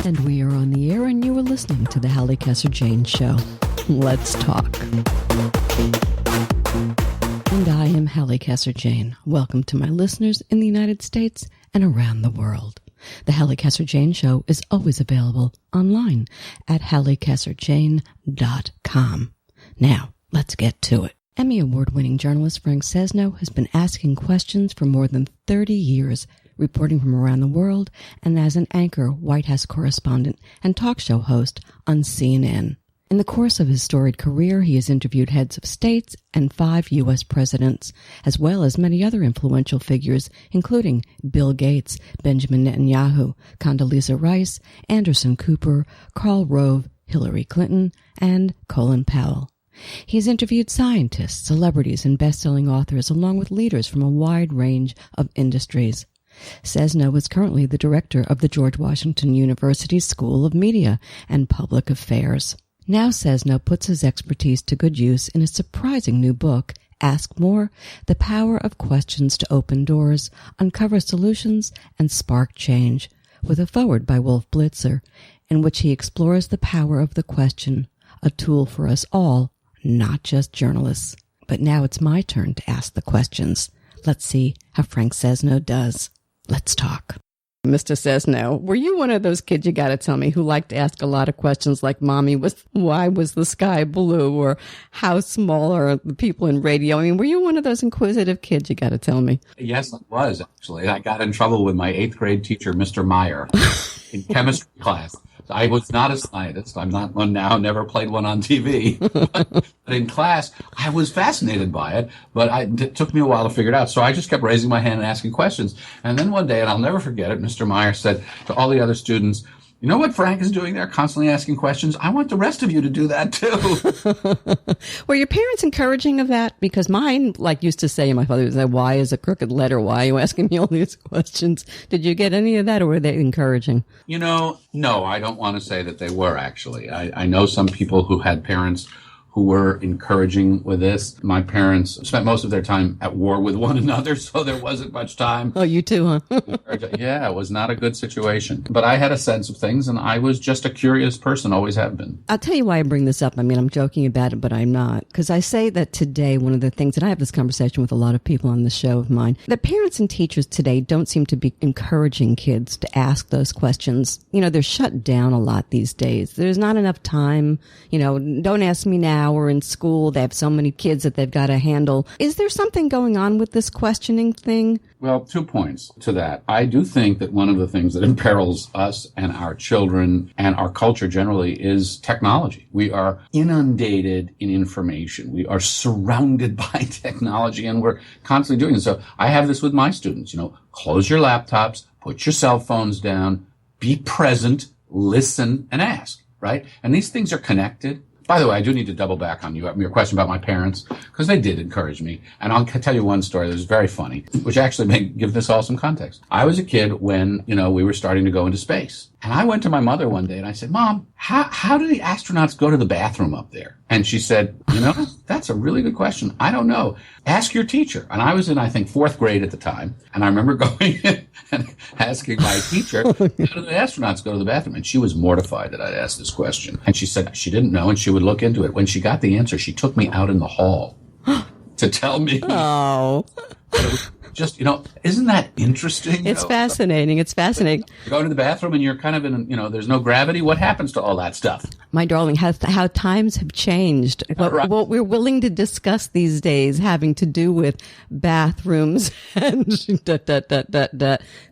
And we are on the air, and you are listening to the Halli Casser-Jayne Show. Let's talk. And I am Halli Casser-Jayne. Welcome to my listeners in the United States and around the world. The Halli Casser-Jayne Show is always available online at hallicasserjayne.com. Now, let's get to it. Emmy Award-winning journalist Frank Sesno has been asking questions for more than 30 years, reporting from around the world, and as an anchor, White House correspondent, and talk show host on CNN. In the course of his storied career, he has interviewed heads of states and 5 U.S. presidents, as well as many other influential figures, including Bill Gates, Benjamin Netanyahu, Condoleezza Rice, Anderson Cooper, Karl Rove, Hillary Clinton, and Colin Powell. He has interviewed scientists, celebrities, and best-selling authors, along with leaders from a wide range of industries. Sesno is currently the director of the George Washington University School of Media and Public Affairs. Now Sesno puts his expertise to good use in a surprising new book, Ask More: The Power of Questions to Open Doors, Uncover Solutions, and Spark Change, with a foreword by Wolf Blitzer, in which he explores the power of the question, a tool for us all, not just journalists. But now it's my turn to ask the questions. Let's see how Frank Sesno does. Let's talk. Mr. Sesno, were you one of those kids, you got to tell me, who liked to ask a lot of questions like, why was the sky blue? Or how small are the people in radio? I mean, were you one of those inquisitive kids, you got to tell me? Yes, I was, actually. I got in trouble with my 8th grade teacher, Mr. Meyer, in chemistry class. I was not a scientist. I'm not one now, never played one on TV. But in class, I was fascinated by it, but it took me a while to figure it out. So I just kept raising my hand and asking questions. And then one day, and I'll never forget it, Mr. Meyer said to all the other students, "You know what Frank is doing there, constantly asking questions? I want the rest of you to do that too." Were your parents encouraging of that? Because mine, used to say, my father would say, "Why is a crooked letter? Why are you asking me all these questions?" Did you get any of that, or were they encouraging? No, I don't want to say that they were, actually. I know some people who had parents who were encouraging with this. My parents spent most of their time at war with one another, so there wasn't much time. Oh, you too, huh? Yeah, it was not a good situation. But I had a sense of things, and I was just a curious person, always have been. I'll tell you why I bring this up. I mean, I'm joking about it, but I'm not. Because I say that today, one of the things, and I have this conversation with a lot of people on the show of mine, that parents and teachers today don't seem to be encouraging kids to ask those questions. They're shut down a lot these days. There's not enough time. Don't ask me now. Or in school, they have so many kids that they've got to handle. Is there something going on with this questioning thing? Well, 2 points to that. I do think that one of the things that imperils us and our children and our culture generally is technology. We are inundated in information. We are surrounded by technology, and we're constantly doing it. So I have this with my students, close your laptops, put your cell phones down, be present, listen, and ask, right? And these things are connected. By the way, I do need to double back on your question about my parents, because they did encourage me. And I'll tell you one story that was very funny, which actually may give this all some context. I was a kid when, we were starting to go into space. And I went to my mother one day and I said, "Mom, how do the astronauts go to the bathroom up there?" And she said, "That's a really good question. I don't know. Ask your teacher." And I was in, I think, 4th grade at the time. And I remember going in and asking my teacher, "How do the astronauts go to the bathroom?" And she was mortified that I'd asked this question. And she said she didn't know and she would look into it. When she got the answer, she took me out in the hall to tell me. Oh. Just, isn't that interesting? It's fascinating. It's fascinating. You go to the bathroom and you're kind of in, there's no gravity. What happens to all that stuff? My darling, how times have changed. Right. What we're willing to discuss these days having to do with bathrooms and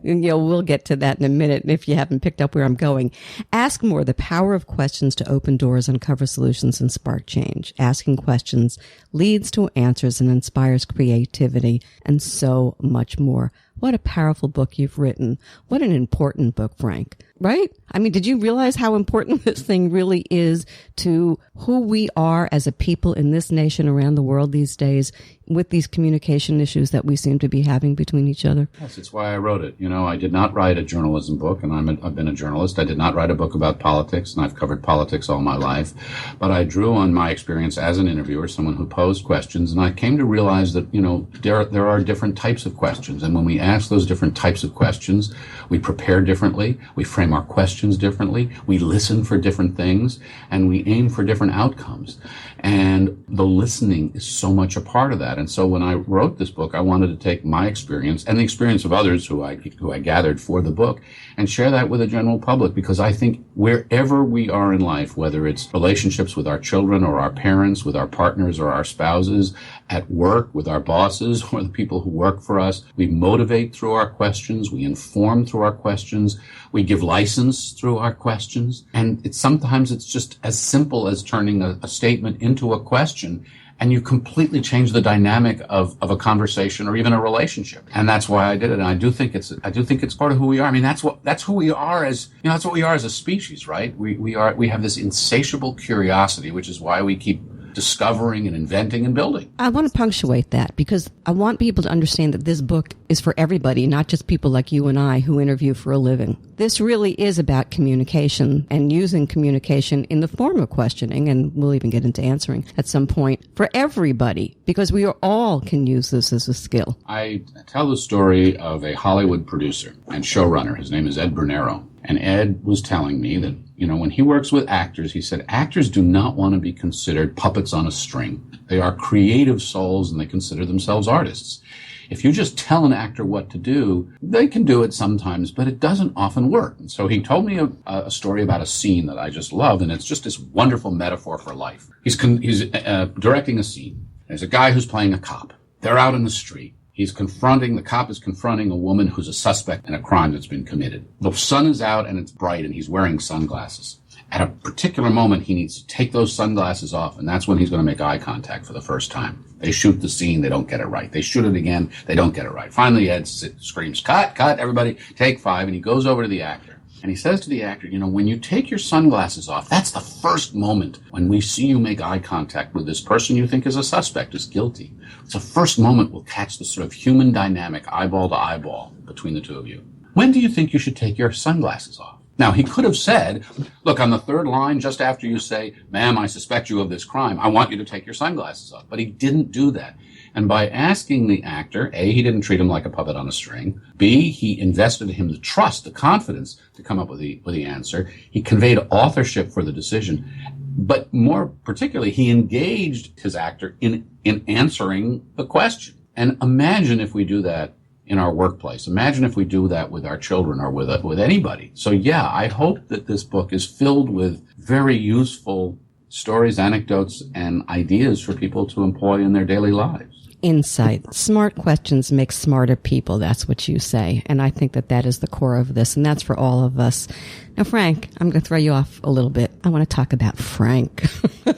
we'll get to that in a minute if you haven't picked up where I'm going. Ask More: The Power of Questions to Open Doors, Uncover Solutions, and Spark Change. Asking questions leads to answers and inspires creativity, and so much more. What a powerful book you've written. What an important book, Frank. Right? I mean, did you realize how important this thing really is to who we are as a people in this nation around the world these days? with these communication issues that we seem to be having between each other? Yes, it's why I wrote it. I did not write a journalism book, and I've been a journalist. I did not write a book about politics, and I've covered politics all my life. But I drew on my experience as an interviewer, someone who posed questions, and I came to realize that, there are different types of questions. And when we ask those different types of questions, we prepare differently, we frame our questions differently, we listen for different things, and we aim for different outcomes. And the listening is so much a part of that. And so when I wrote this book, I wanted to take my experience and the experience of others who I gathered for the book and share that with the general public, because I think wherever we are in life, whether it's relationships with our children or our parents, with our partners or our spouses, at work with our bosses or the people who work for us, we motivate through our questions, we inform through our questions, we give license through our questions, and sometimes it's just as simple as turning a statement into a question, and you completely change the dynamic of a conversation or even a relationship. And that's why I did it. And I do think it's part of who we are. I mean, that's who we are that's what we are as a species, right? We have this insatiable curiosity, which is why we keep discovering and inventing and building. I want to punctuate that because I want people to understand that this book is for everybody, not just people like you and I who interview for a living. This really is about communication and using communication in the form of questioning, and we'll even get into answering at some point, for everybody, because we all can use this as a skill. I tell the story of a Hollywood producer and showrunner. His name is Ed Bernero. And Ed was telling me that, when he works with actors, he said, actors do not want to be considered puppets on a string. They are creative souls and they consider themselves artists. If you just tell an actor what to do, they can do it sometimes, but it doesn't often work. And so he told me a story about a scene that I just loved, and it's just this wonderful metaphor for life. He's directing a scene. There's a guy who's playing a cop. They're out in the street. The cop is confronting a woman who's a suspect in a crime that's been committed. The sun is out and it's bright and he's wearing sunglasses. At a particular moment, he needs to take those sunglasses off, and that's when he's going to make eye contact for the first time. They shoot the scene, they don't get it right. They shoot it again, they don't get it right. Finally, Ed screams, cut, everybody, take 5, and he goes over to the actor. And he says to the actor, when you take your sunglasses off, that's the first moment when we see you make eye contact with this person you think is a suspect, is guilty. It's the first moment we'll catch the sort of human dynamic, eyeball to eyeball, between the two of you. When do you think you should take your sunglasses off? Now, he could have said, look, on the third line, just after you say, ma'am, I suspect you of this crime, I want you to take your sunglasses off. But he didn't do that. And by asking the actor, A, he didn't treat him like a puppet on a string. B, he invested in him the trust, the confidence to come up with the answer. He conveyed authorship for the decision. But more particularly, he engaged his actor in answering the question. And imagine if we do that in our workplace. Imagine if we do that with our children or with anybody. So yeah, I hope that this book is filled with very useful stories, anecdotes, and ideas for people to employ in their daily lives. Insight. Smart questions make smarter people. That's what you say. And I think that is the core of this. And that's for all of us. Now, Frank, I'm going to throw you off a little bit. I want to talk about Frank.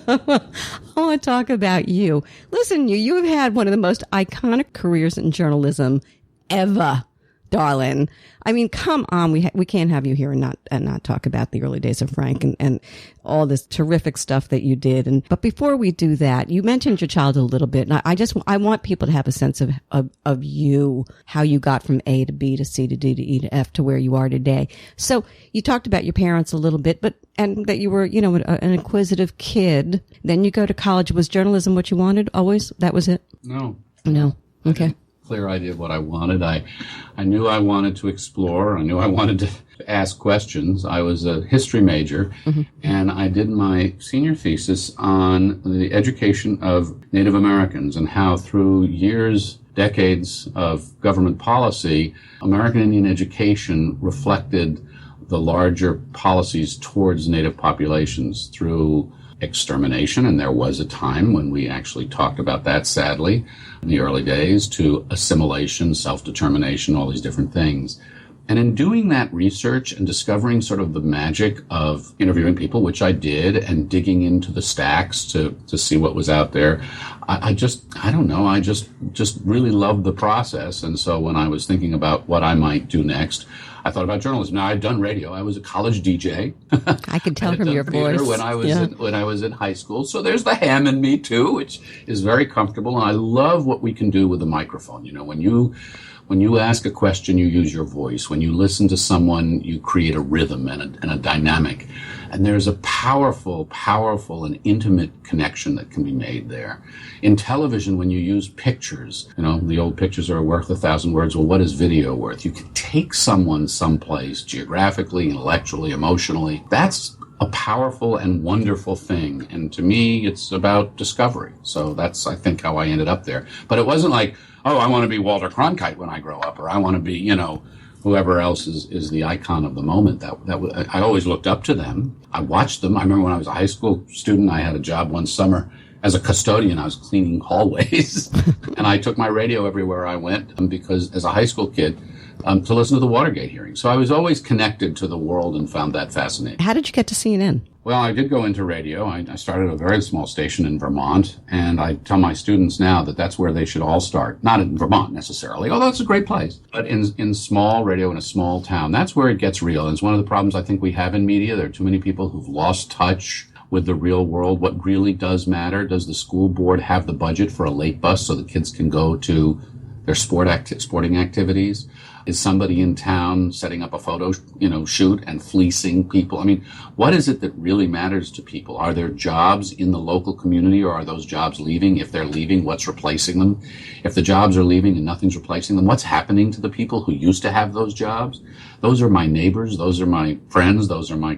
I want to talk about you. Listen, you have had one of the most iconic careers in journalism ever, darling. I mean, come on. We can't have you here and not talk about the early days of Frank and all this terrific stuff that you did. But before we do that, you mentioned your childhood a little bit. And I want people to have a sense of you, how you got from A to B to C to D to E to F to where you are today. So you talked about your parents a little bit, and that you were, an inquisitive kid. Then you go to college. Was journalism what you wanted always? That was it? No. Okay. Clear idea of what I wanted. I knew I wanted to explore. I knew I wanted to ask questions. I was a history major, and I did my senior thesis on the education of Native Americans and how through decades of government policy, American Indian education reflected the larger policies towards Native populations through extermination, and there was a time when we actually talked about that, sadly, in the early days, to assimilation, self-determination, all these different things. And in doing that research and discovering sort of the magic of interviewing people, which I did, and digging into the stacks to see what was out there, I just really loved the process. And so when I was thinking about what I might do next, I thought about journalism. Now, I'd done radio. I was a college DJ. I could tell from your voice. When I was in high school. So there's the ham in me, too, which is very comfortable. And I love what we can do with the microphone. You know, when you ask a question, you use your voice. When you listen to someone, you create a rhythm and a dynamic. And there's a powerful, powerful and intimate connection that can be made there. In television, when you use pictures, you know, the old pictures are worth 1,000 words. Well, what is video worth? You can take someone someplace geographically, intellectually, emotionally. That's a powerful and wonderful thing. And to me, it's about discovery. So that's, I think, how I ended up there. But it wasn't like, oh, I want to be Walter Cronkite when I grow up, or I want to be, you know, whoever else is the icon of the moment. I always looked up to them. I watched them. I remember when I was a high school student, I had a job one summer as a custodian. I was cleaning hallways, and I took my radio everywhere I went because as a high school kid, to listen to the Watergate hearing. So I was always connected to the world and found that fascinating. How did you get to CNN? Well, I did go into radio. I started a very small station in Vermont, and I tell my students now that that's where they should all start. Not in Vermont necessarily, although it's a great place, but in small radio in a small town. That's where it gets real. And it's one of the problems I think we have in media. There are too many people who've lost touch with the real world. What really does matter? Does the school board have the budget for a late bus so the kids can go to their sporting activities? Is somebody in town setting up a photo, shoot and fleecing people? I mean, what is it that really matters to people? Are there jobs in the local community, or are those jobs leaving? If they're leaving, what's replacing them? If the jobs are leaving and nothing's replacing them, what's happening to the people who used to have those jobs? Those are my neighbors. Those are my friends. Those are my,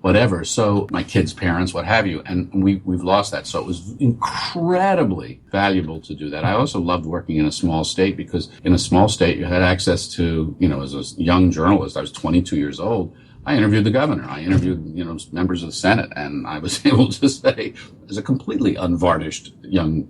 whatever. So my kids' parents, what have you. And we've lost that. So it was incredibly valuable to do that. I also loved working in a small state because in a small state, you had access to, as a young journalist, I was 22 years old. I interviewed the governor. I interviewed, members of the Senate. And I was able to say, as a completely unvarnished young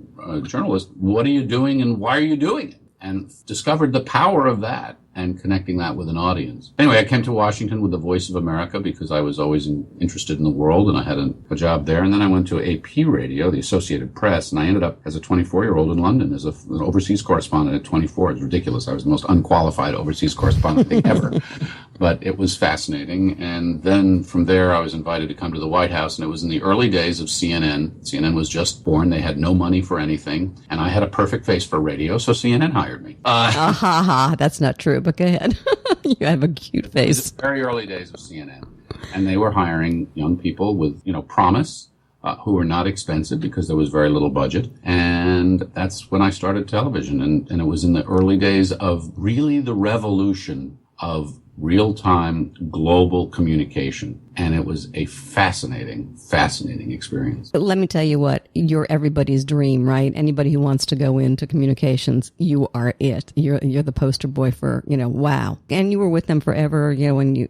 journalist, what are you doing and why are you doing it? And discovered the power of that and connecting that with an audience. Anyway, I came to Washington with the Voice of America because I was always interested in the world, and I had a job there. And then I went to AP Radio, the Associated Press, and I ended up as a 24-year-old in London as an overseas correspondent at 24. It's ridiculous. I was the most unqualified overseas correspondent thing ever. But it was fascinating. And then from there, I was invited to come to the White House, and it was in the early days of CNN. CNN was just born. They had no money for anything, and I had a perfect face for radio, so CNN hired me. That's not true, but go ahead. You have a cute face. It was the very early days of CNN, and they were hiring young people with, promise, who were not expensive because there was very little budget. And that's when I started television, and it was in the early days of really the revolution of real-time global communication. And it was a fascinating, fascinating experience. But let me tell you what, you're everybody's dream, right? Anybody who wants to go into communications, you are it. You're the poster boy for, wow. And you were with them forever,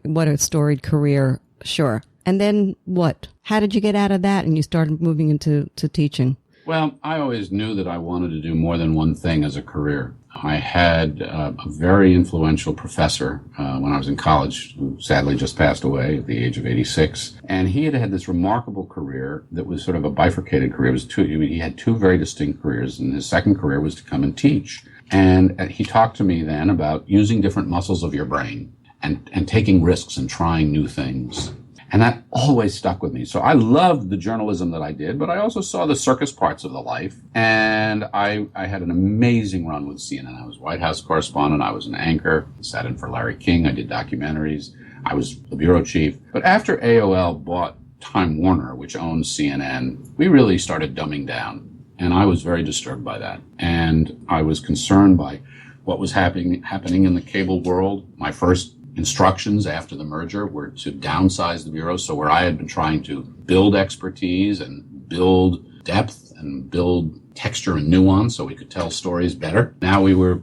what a storied career. Sure. And then what? How did you get out of that and you started moving into teaching? Well, I always knew that I wanted to do more than one thing as a career. I had a very influential professor when I was in college, who sadly just passed away at the age of 86. And he had this remarkable career that was sort of a bifurcated career. He had two very distinct careers, and his second career was to come and teach. And he talked to me then about using different muscles of your brain and taking risks and trying new things. And that always stuck with me. So I loved the journalism that I did, but I also saw the circus parts of the life. And I had an amazing run with CNN. I was White House correspondent. I was an anchor. I sat in for Larry King. I did documentaries. I was the bureau chief. But after AOL bought Time Warner, which owns CNN, we really started dumbing down. And I was very disturbed by that. And I was concerned by what was happening in the cable world. My first instructions after the merger were to downsize the bureau. So where I had been trying to build expertise and build depth and build texture and nuance so we could tell stories better, now we were,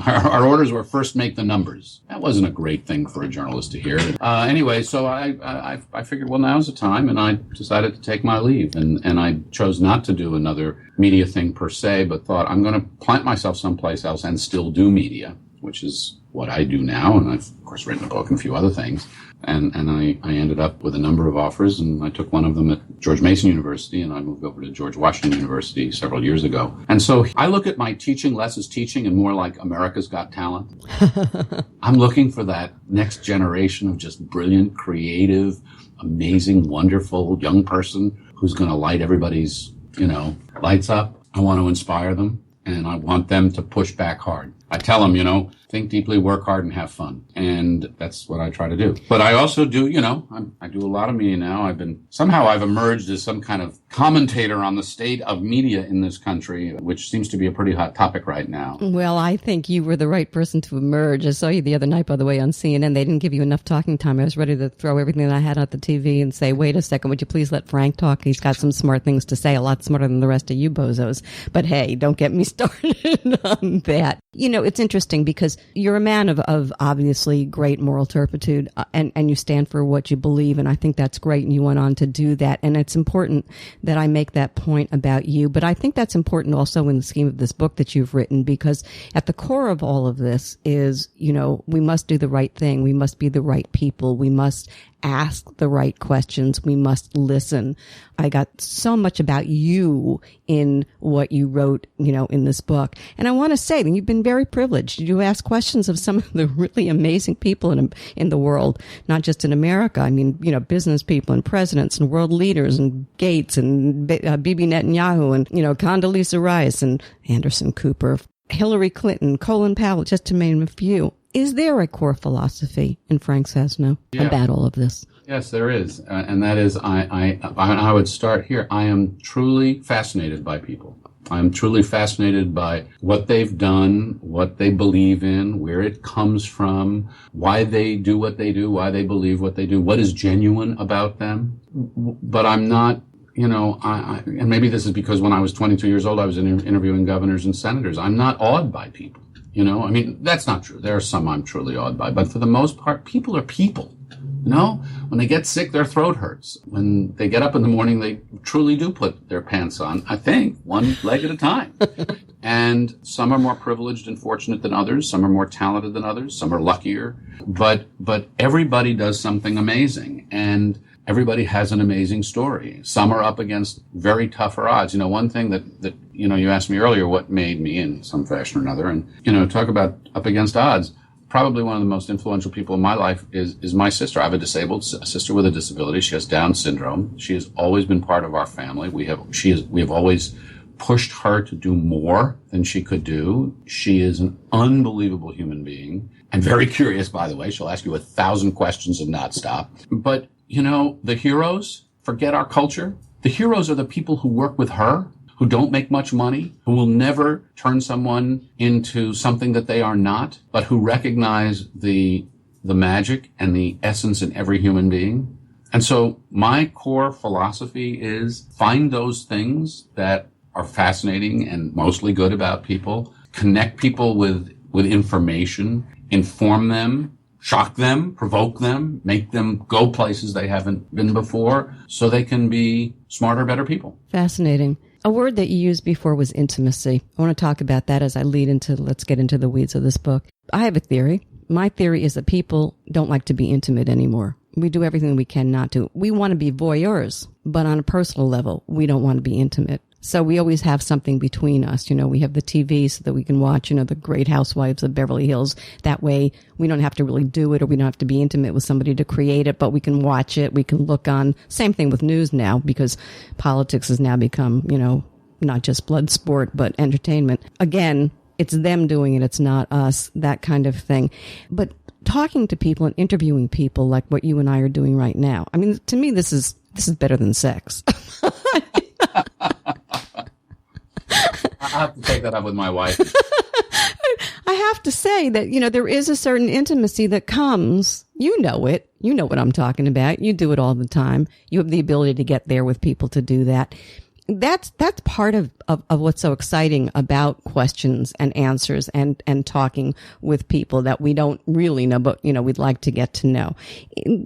our orders were first make the numbers. That wasn't a great thing for a journalist to hear. Anyway, so I figured, well, now's the time, and I decided to take my leave. And I chose not to do another media thing per se, but thought I'm going to plant myself someplace else and still do media, which is what I do now. And I've, of course, written a book and a few other things. And I ended up with a number of offers, and I took one of them at George Mason University, and I moved over to George Washington University several years ago. And so I look at my teaching less as teaching and more like America's Got Talent. I'm looking for that next generation of just brilliant, creative, amazing, wonderful young person who's going to light everybody's, lights up. I want to inspire them, and I want them to push back hard. I tell them, think deeply, work hard, and have fun. And that's what I try to do. But I also do, I do a lot of media now. I've emerged as some kind of commentator on the state of media in this country, which seems to be a pretty hot topic right now. Well, I think you were the right person to emerge. I saw you the other night, by the way, on CNN. They didn't give you enough talking time. I was ready to throw everything that I had at the TV and say, wait a second, would you please let Frank talk? He's got some smart things to say, a lot smarter than the rest of you bozos. But hey, don't get me started on that. It's interesting because you're a man of obviously great moral turpitude, and you stand for what you believe, and I think that's great, and you went on to do that, and it's important that I make that point about you, but I think that's important also in the scheme of this book that you've written, because at the core of all of this is, we must do the right thing, we must be the right people, we must ask the right questions, we must listen. I got so much about you in what you wrote, in this book. And I want to say that you've been very privileged. You ask questions of some of the really amazing people in the world, not just in America. I mean, business people and presidents and world leaders and Gates and Bibi Netanyahu and, Condoleezza Rice and Anderson Cooper, Hillary Clinton, Colin Powell, just to name a few. Is there a core philosophy in Frank Sesno about all of this? Yes, there is. And that is, I would start here. I am truly fascinated by people. I'm truly fascinated by what they've done, what they believe in, where it comes from, why they do what they do, why they believe what they do, what is genuine about them. But I'm not, and maybe this is because when I was 22 years old, I was interviewing governors and senators. I'm not awed by people. That's not true. There are some I'm truly awed by, but for the most part, people are people. When they get sick, their throat hurts. When they get up in the morning, they truly do put their pants on, I think, one leg at a time. And some are more privileged and fortunate than others. Some are more talented than others. Some are luckier. But everybody does something amazing. And everybody has an amazing story. Some are up against very tougher odds. One thing that you asked me earlier, what made me in some fashion or another, and, talk about up against odds. Probably one of the most influential people in my life is my sister. I have a sister with a disability. She has Down syndrome. She has always been part of our family. We have always pushed her to do more than she could do. She is an unbelievable human being and very curious, by the way. She'll ask you 1,000 questions and not stop. But, the heroes, forget our culture. The heroes are the people who work with her, who don't make much money, who will never turn someone into something that they are not, but who recognize the magic and the essence in every human being. And so my core philosophy is find those things that are fascinating and mostly good about people, connect people with information, inform them, shock them, provoke them, make them go places they haven't been before so they can be smarter, better people. Fascinating. A word that you used before was intimacy. I want to talk about that as I let's get into the weeds of this book. I have a theory. My theory is that people don't like to be intimate anymore. We do everything we can not to. We want to be voyeurs, but on a personal level, we don't want to be intimate. So we always have something between us. We have the TV so that we can watch, the Great Housewives of Beverly Hills. That way we don't have to really do it, or we don't have to be intimate with somebody to create it, but we can watch it. We can look on. Same thing with news now, because politics has now become, not just blood sport, but entertainment. Again, it's them doing it. It's not us, that kind of thing. But talking to people and interviewing people like what you and I are doing right now. I mean, to me, this is better than sex. I have to take that up with my wife. I have to say that, there is a certain intimacy that comes. You know it. You know what I'm talking about. You do it all the time. You have the ability to get there with people to do that. that's part of what's so exciting about questions and answers and talking with people that we don't really know, but, we'd like to get to know.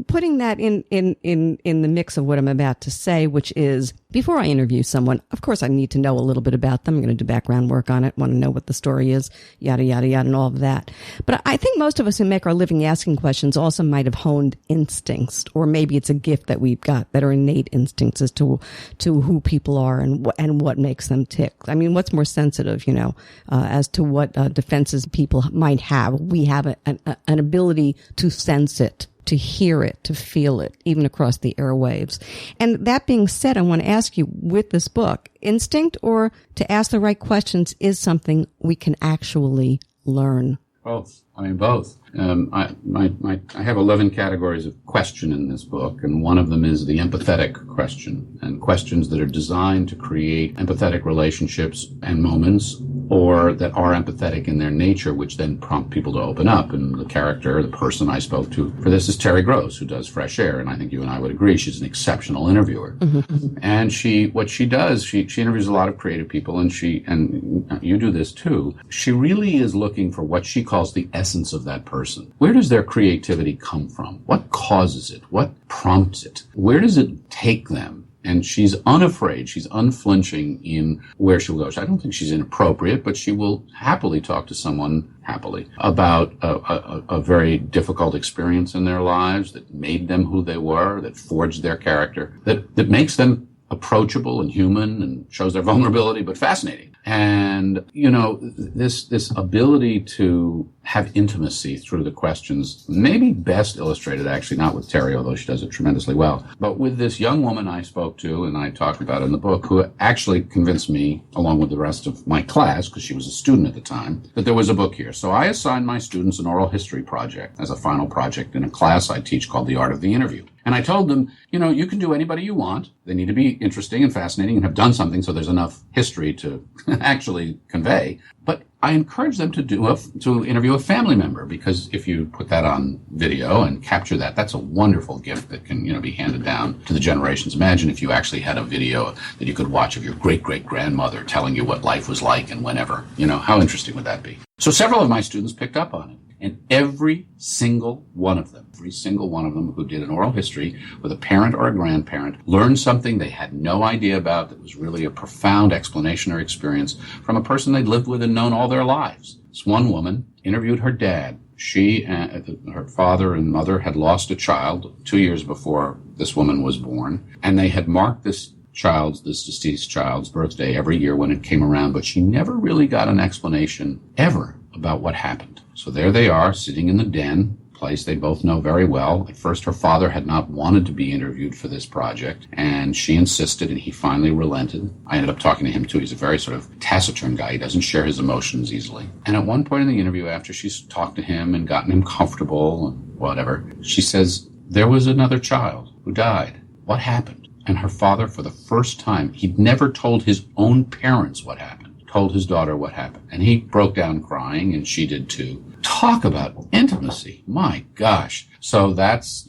Putting that in the mix of what I'm about to say, which is, before I interview someone, of course, I need to know a little bit about them. I'm going to do background work on it, want to know what the story is, yada, yada, yada, and all of that. But I think most of us who make our living asking questions also might have honed instincts, or maybe it's a gift that we've got that are innate instincts as to who people are and what makes them tick. I mean, what's more sensitive, as to what defenses people might have. We have an ability to sense it, to hear it, to feel it, even across the airwaves. And that being said, I want to ask you, with this book, instinct or to ask the right questions is something we can actually learn? Both. Both. I have 11 categories of question in this book, and one of them is the empathetic question, and questions that are designed to create empathetic relationships and moments, or that are empathetic in their nature, which then prompt people to open up. And the person I spoke to for this is Terry Gross, who does Fresh Air, and I think you and I would agree she's an exceptional interviewer. Mm-hmm. And what she does, she interviews a lot of creative people, and you do this too. She really is looking for what she calls the essence of that person. Where does their creativity come from? What causes it? What prompts it? Where does it take them? And she's unafraid. She's unflinching in where she'll go. I don't think she's inappropriate, but she will happily talk to someone about a very difficult experience in their lives that made them who they were, that forged their character, that makes them approachable and human and shows their vulnerability, but fascinating. And, this ability to have intimacy through the questions, maybe best illustrated actually, not with Terry, although she does it tremendously well, but with this young woman I spoke to and I talked about in the book, who actually convinced me, along with the rest of my class, because she was a student at the time, that there was a book here. So I assigned my students an oral history project as a final project in a class I teach called The Art of the Interview. And I told them, you can do anybody you want. They need to be interesting and fascinating and have done something so there's enough history to actually convey. But I encourage them to interview a family member, because if you put that on video and capture that, that's a wonderful gift that can, be handed down to the generations. Imagine if you actually had a video that you could watch of your great-great-grandmother telling you what life was like and whenever. How interesting would that be? So several of my students picked up on it. And every single one of them who did an oral history with a parent or a grandparent learned something they had no idea about that was really a profound explanation or experience from a person they'd lived with and known all their lives. This one woman interviewed her dad. She and her father and mother had lost a child 2 years before this woman was born, and they had marked this deceased child's birthday every year when it came around, but she never really got an explanation ever about what happened. So there they are, sitting in the den, place they both know very well. At first, her father had not wanted to be interviewed for this project, and she insisted, and he finally relented. I ended up talking to him, too. He's a very sort of taciturn guy. He doesn't share his emotions easily. And at one point in the interview, after she's talked to him and gotten him comfortable and whatever, she says, there was another child who died. What happened? And her father, for the first time, he'd never told his own parents what happened. Told his daughter what happened. And he broke down crying, and she did too. Talk about intimacy. My gosh. So that's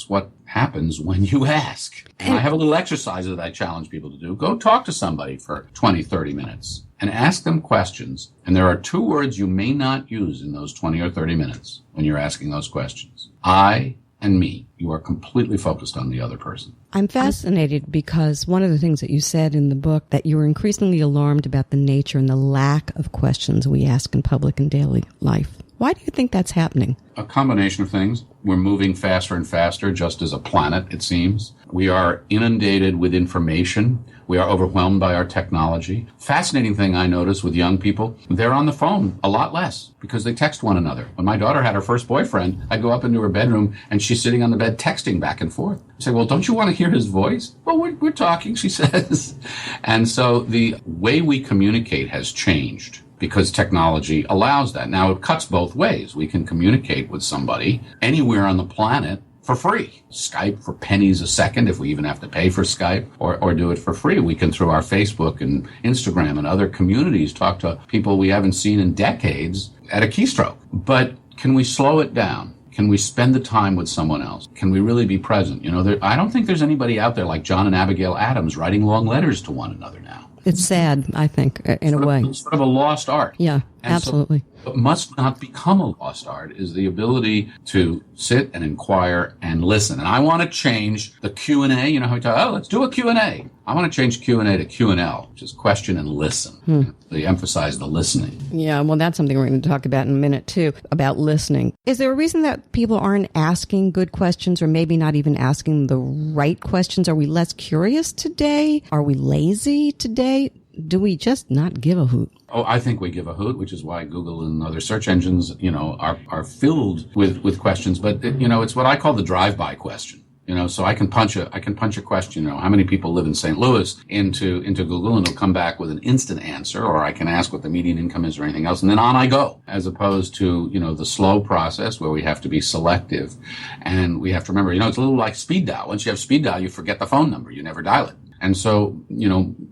what happens when you ask. And I have a little exercise that I challenge people to do. Go talk to somebody for 20, 30 minutes and ask them questions. And there are 2 words you may not use in those 20 or 30 minutes when you're asking those questions. I and me. You are completely focused on the other person. I'm fascinated because one of the things that you said in the book, that you were increasingly alarmed about the nature and the lack of questions we ask in public and daily life. Why do you think that's happening? A combination of things. We're moving faster and faster, just as a planet, it seems. We are inundated with information. We are overwhelmed by our technology. Fascinating thing I notice with young people, they're on the phone a lot less because they text one another. When my daughter had her first boyfriend, I'd go up into her bedroom and she's sitting on the bed texting back and forth. I say, well, don't you want to hear his voice? Well, we're talking, she says. And so the way we communicate has changed, because technology allows that. Now, it cuts both ways. We can communicate with somebody anywhere on the planet for free. Skype for pennies a second, if we even have to pay for Skype, or do it for free. We can, through our Facebook and Instagram and other communities, talk to people we haven't seen in decades at a keystroke. But can we slow it down? Can we spend the time with someone else? Can we really be present? I don't think there's anybody out there like John and Abigail Adams writing long letters to one another now. It's sad, I think, in a way. It's sort of a lost art. Yeah, and absolutely. So what must not become a lost art is the ability to sit and inquire and listen. And I want to change the Q&A. You know how we talk, let's do a Q&A. I want to change Q&A to Q&L, which is question and listen. They emphasize the listening. Yeah, well, that's something we're going to talk about in a minute, too, about listening. Is there a reason that people aren't asking good questions or maybe not even asking the right questions? Are we less curious today? Are we lazy today? Do we just not give a hoot? Oh, I think we give a hoot, which is why Google and other search engines, are filled with questions. But, it's what I call the drive-by question. So I can punch a question, how many people live in St. Louis into Google, and it'll come back with an instant answer, or I can ask what the median income is or anything else, and then on I go, as opposed to, the slow process where we have to be selective. And we have to remember, it's a little like speed dial. Once you have speed dial, you forget the phone number. You never dial it. And so,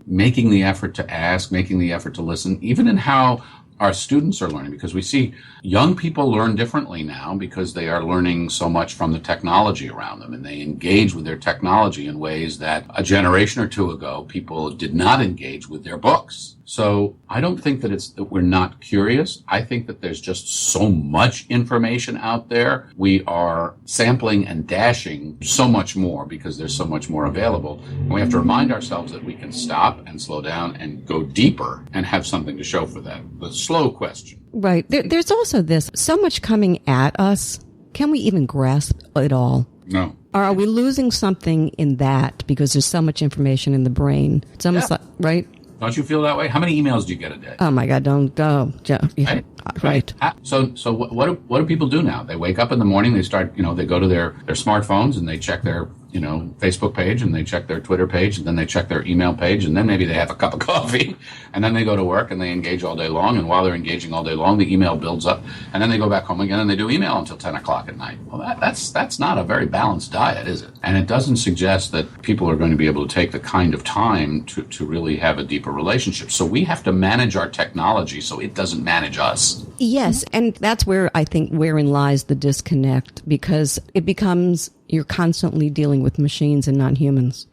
making the effort to ask, making the effort to listen, even in how our students are learning, because we see young people learn differently now because they are learning so much from the technology around them, and they engage with their technology in ways that a generation or two ago people did not engage with their books. So I don't think that we're not curious. I think that there's just so much information out there. We are sampling and dashing so much more because there's so much more available. And we have to remind ourselves that we can stop and slow down and go deeper and have something to show for that. The slow question. Right. There's also so much coming at us. Can we even grasp it all? No. Or are we losing something in that because there's so much information in the brain? It's almost like, right? Don't you feel that way? How many emails do you get a day? Oh my God, don't go. Yeah. Right. So what do people do now? They wake up in the morning, they start, they go to their smartphones and they check their, Facebook page, and they check their Twitter page, and then they check their email page, and then maybe they have a cup of coffee, and then they go to work and they engage all day long. And while they're engaging all day long, the email builds up, and then they go back home again and they do email until 10 o'clock at night. Well, that's not a very balanced diet, is it? And it doesn't suggest that people are going to be able to take the kind of time to really have a deeper relationship. So we have to manage our technology so it doesn't manage us. Yes, and that's where I think wherein lies the disconnect, because it becomes you're constantly dealing with machines and not humans.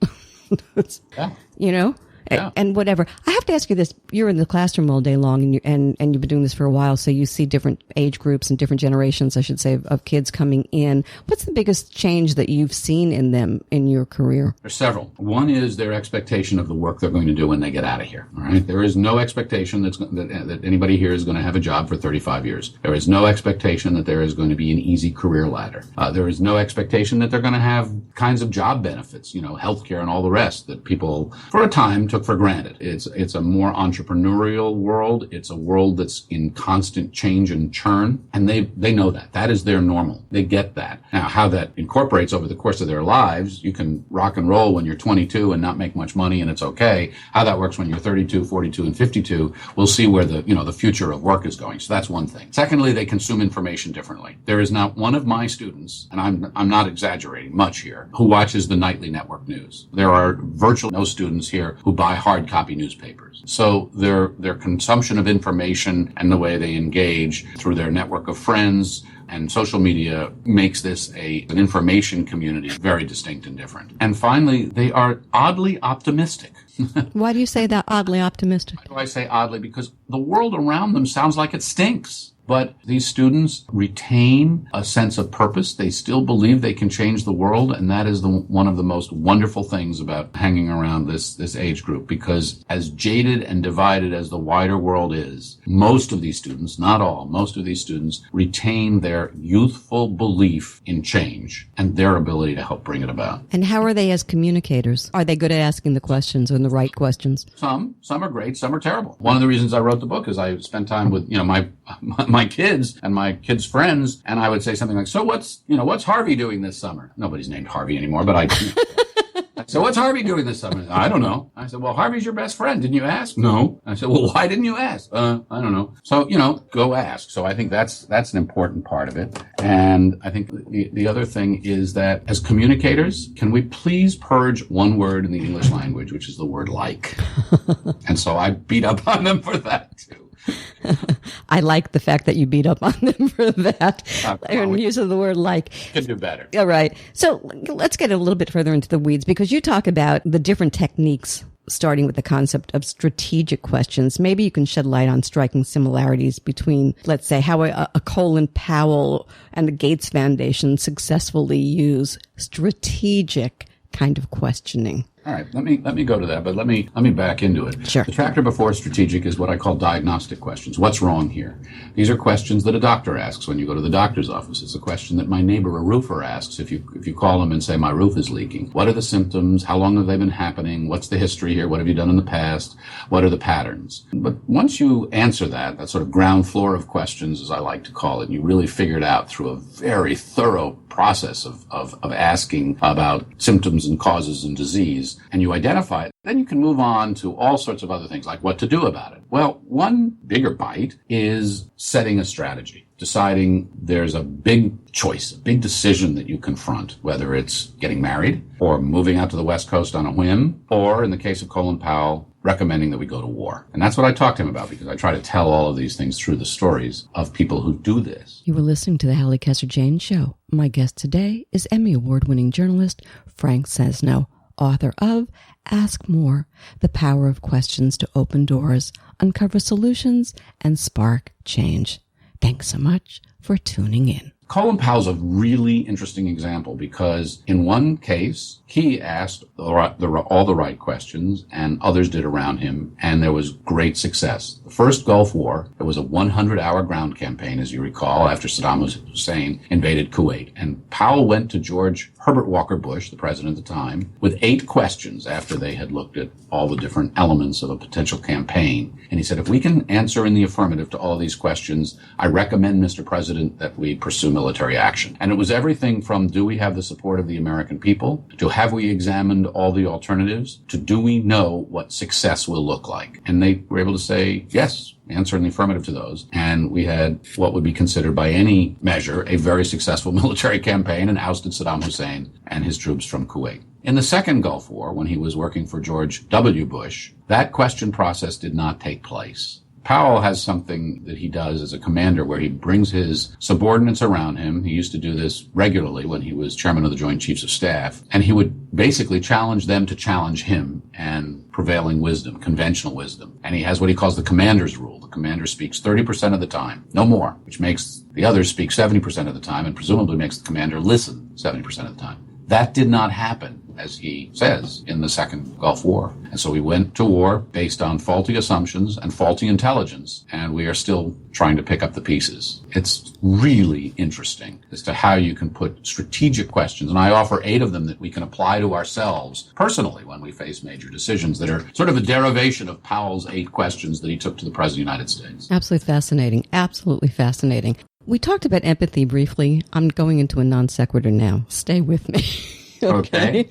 Yeah. Yeah. And whatever. I have to ask you this. You're in the classroom all day long, and you've been doing this for a while, so you see different age groups and different generations, I should say, of kids coming in. What's the biggest change that you've seen in them in your career? There's several. One is their expectation of the work they're going to do when they get out of here. All right. There is no expectation that anybody here is going to have a job for 35 years. There is no expectation that there is going to be an easy career ladder. There is no expectation that they're going to have kinds of job benefits, healthcare and all the rest that people, for a time, took for granted. It's a more entrepreneurial world. It's a world that's in constant change and churn, and they know that. That is their normal. They get that. Now, how that incorporates over the course of their lives, you can rock and roll when you're 22 and not make much money, and it's okay. How that works when you're 32, 42, and 52, we'll see where the future of work is going. So that's one thing. Secondly, they consume information differently. There is not one of my students, and I'm not exaggerating much here, who watches the nightly network news. There are virtually no students here who buy hard copy newspapers. So their consumption of information and the way they engage through their network of friends and social media makes this an information community very distinct and different. And finally, they are oddly optimistic. Why do you say that, oddly optimistic? Why do I say oddly? Because the world around them sounds like it stinks. But these students retain a sense of purpose. They still believe they can change the world, and that is one of the most wonderful things about hanging around this age group, because as jaded and divided as the wider world is, most of these students, not all, most of these students retain their youthful belief in change and their ability to help bring it about. And how are they as communicators? Are they good at asking the questions and the right questions? Some are great, some are terrible. One of the reasons I wrote the book is I spent time with, my kids and my kids' friends, and I would say something like, so what's Harvey doing this summer? Nobody's named Harvey anymore, but I so what's Harvey doing this summer? I don't know. I said, well, Harvey's your best friend. Didn't you ask? No. I said, well, why didn't you ask? I don't know. So, go ask. So I think that's an important part of it. And I think the other thing is that as communicators, can we please purge one word in the English language, which is the word like? And so I beat up on them for that too. I like the fact that you beat up on them for that. And use of the word like. Could do better. All right. So let's get a little bit further into the weeds, because you talk about the different techniques, starting with the concept of strategic questions. Maybe you can shed light on striking similarities between, let's say, how a Colin Powell and the Gates Foundation successfully use strategic kind of questioning. All right, let me go to that, but let me back into it. Sure. The chapter before strategic is what I call diagnostic questions. What's wrong here? These are questions that a doctor asks when you go to the doctor's office. It's a question that my neighbor, a roofer, asks if you call him and say, my roof is leaking. What are the symptoms? How long have they been happening? What's the history here? What have you done in the past? What are the patterns? But once you answer that sort of ground floor of questions, as I like to call it, and you really figure it out through a very thorough process of asking about symptoms and causes and disease, and you identify it, then you can move on to all sorts of other things, like what to do about it. Well, one bigger bite is setting a strategy, deciding there's a big choice, a big decision that you confront, whether it's getting married or moving out to the West Coast on a whim, or in the case of Colin Powell, recommending that we go to war. And that's what I talked to him about, because I try to tell all of these things through the stories of people who do this. You were listening to the Halli Casser-Jayne Show. My guest today is Emmy Award-winning journalist Frank Sesno, author of Ask More, The Power of Questions to Open Doors, Uncover Solutions, and Spark Change. Thanks so much for tuning in. Colin Powell's a really interesting example, because in one case, he asked all the right questions and others did around him, and there was great success. The first Gulf War, there was a 100-hour ground campaign, as you recall, after Saddam Hussein invaded Kuwait. And Powell went to George Herbert Walker Bush, the president at the time, with 8 questions after they had looked at all the different elements of a potential campaign. And he said, if we can answer in the affirmative to all of these questions, I recommend, Mr. President, that we pursue military action. And it was everything from, do we have the support of the American people, to have we examined all the alternatives, to do we know what success will look like? And they were able to say, yes, answer in the affirmative to those. And we had what would be considered by any measure a very successful military campaign, and ousted Saddam Hussein and his troops from Kuwait. In the second Gulf War, when he was working for George W. Bush, that question process did not take place. Powell has something that he does as a commander where he brings his subordinates around him. He used to do this regularly when he was chairman of the Joint Chiefs of Staff. And he would basically challenge them to challenge him and prevailing wisdom, conventional wisdom. And he has what he calls the commander's rule. The commander speaks 30% of the time, no more, which makes the others speak 70% of the time, and presumably makes the commander listen 70% of the time. That did not happen, as he says, in the second Gulf War. And so we went to war based on faulty assumptions and faulty intelligence, and we are still trying to pick up the pieces. It's really interesting as to how you can put strategic questions, and I offer 8 of them that we can apply to ourselves personally when we face major decisions that are sort of a derivation of Powell's 8 questions that he took to the President of the United States. Absolutely fascinating. Absolutely fascinating. We talked about empathy briefly. I'm going into a non sequitur now. Stay with me. Okay.